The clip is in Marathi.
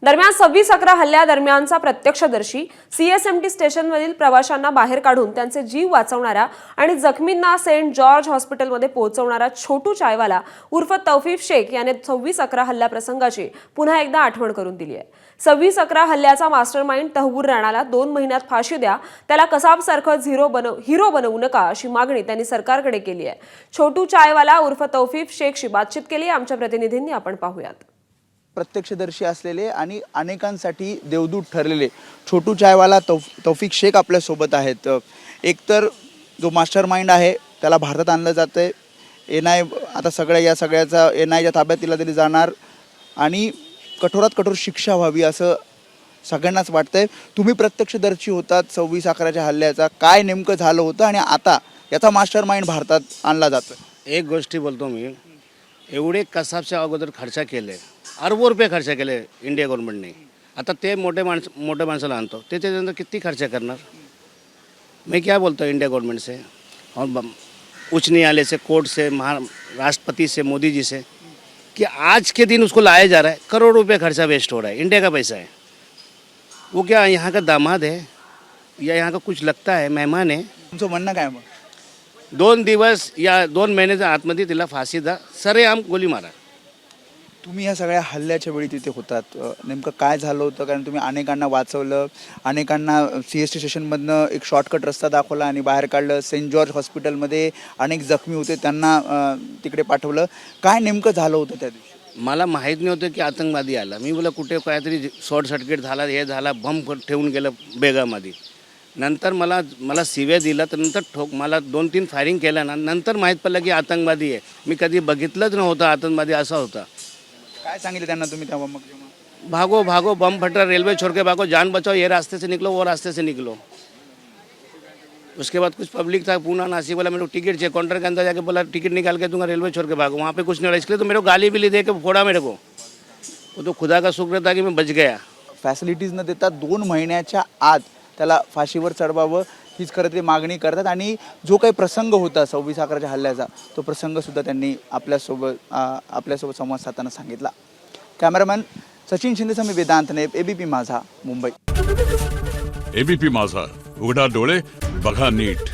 दरम्यान 26/11 हल्ल्यादरम्यानचा प्रत्यक्षदर्शी सीएसएमटी स्टेशनमधील प्रवाशांना बाहेर काढून त्यांचे जीव वाचवणारा आणि जखमींना सेंट जॉर्ज हॉस्पिटलमध्ये पोहोचवणारा छोटू चायवाला उर्फ तौफीफ शेख याने 26/11 हल्ल्याप्रसंगाची पुन्हा एकदा आठवण करून दिली आहे। 26/11 हल्ल्याचा मास्टरमाइंड तहव्वूर राणाला 2 महिन्यात फाशी द्या, त्याला कसाबसारखं हिरो बनवू नका अशी मागणी त्यांनी सरकारकडे केली आहे। छोटू चायवाला उर्फ तौफीफ शेखशी बातचीत केली आमच्या प्रतिनिधींनी, आपण पाहूयात। प्रत्यक्षदर्शी असलेले आणि अनेकांसाठी देवदूत ठरलेले छोटू चायवाला तौफीक शेख आपल्या सोबत आहेत। एकतर जो मास्टरमाइंड आहे त्याला भारतात आणलं जातंय, एनआय आता सगळ्याचा एनआयच्या ताब्यात तिला दिली जाणार आणि कठोरात कठोर शिक्षा व्हावी असं सगळ्यांनाच वाटतंय। तुम्ही प्रत्यक्षदर्शी होतात 26/11च्या हल्ल्याचा, काय नेमकं झालं होतं आणि आता याचा मास्टरमाइंड भारतात आणला जातो। एक गोष्टी बोलतो मी, एवढे कसाबच्या अगोदर खर्चा केले, अरबों रुपये खर्च केले इंडिया गवर्नमेंटने, आता ते मोठे माणसाला आणतो, त्याच्यानंतर किती खर्च करणार। मैं क्या बोलता हूँ इंडिया गवर्नमेंट से और उच्च न्यायालय से, कोर्ट से, राष्ट्रपति से, मोदी जी से, कि आज के दिन उसको लाया जा रहा है, करोड़ रुपये खर्चा वेस्ट हो रहा है, इंडिया का पैसा है। वो क्या यहाँ का दामाद है या यहाँ का कुछ लगता है, मेहमान है। तुमचं म्हणणं काय मग? 2 दिवस या 2 महिन्याच्या आतमध्ये तिला फाशी द्या, सरेआम गोली मारा। तुम्ही या सगळ्या हल्ल्याच्या वेळी तिथे होतात, नेमकं काय झालं होतं? कारण तुम्ही अनेकांना वाचवलं, अनेकांना CST स्टेशनमधनं एक शॉर्टकट रस्ता दाखवला आणि बाहेर काढलं। सेंट जॉर्ज हॉस्पिटलमध्ये अनेक जखमी होते, त्यांना तिकडे पाठवलं। काय नेमकं झालं होतं त्या दिवशी? मला माहीत नव्हतं की आतंकवादी आला। मी बोला कुठे काहीतरी शॉर्ट सर्किट झाला, हे झाला, बम ठेवून गेलं बेगामध्ये। नंतर मला शिव्या दिला, तर नंतर मला 2-3 फायरिंग केल्या ना, नंतर माहीत पडलं की आतंकवादी आहे। मी कधी बघितलंच नव्हतं आतंकवादी असा होता। काय सांगितलं त्यांना तुम्ही तेव्हा मग जेव्हा? भागो भागो, बम फट रहा, रेलवे छोड़ के भागो, जान बचाओ, ये रास्ते से निकलो, वो रास्ते से निकलो। उसके बाद कुछ पब्लिक था पूना नासिक वाला, मेरे को टिकट चाहिए, काउंटर के अंदर जाके बोला टिकट निकाल के दूंगा, रेलवे छोड़ के भागो। वहाँ पे कुछ नहीं रहा, इसलिए तो मेरे को गाली भी दे के फोड़ा मेरे को। वो तो खुदा का शुक्र था कि मैं बच गया। फॅसिलिटीज न देता 2 महिन्याच्या आत त्याला फाशीवर चढवावं हीच खरं ते मागणी करतात। आणि जो काही प्रसंग होता 26/11च्या हल्ल्याचा, तो प्रसंगसुद्धा त्यांनी आपल्यासोबत संवाद साधताना सांगितला। कॅमेरामॅन सचिन शिंदेसह मी वेदांत नेप, ABP माझा, मुंबई। ABP माझा, उघडा डोळे बघा नीट।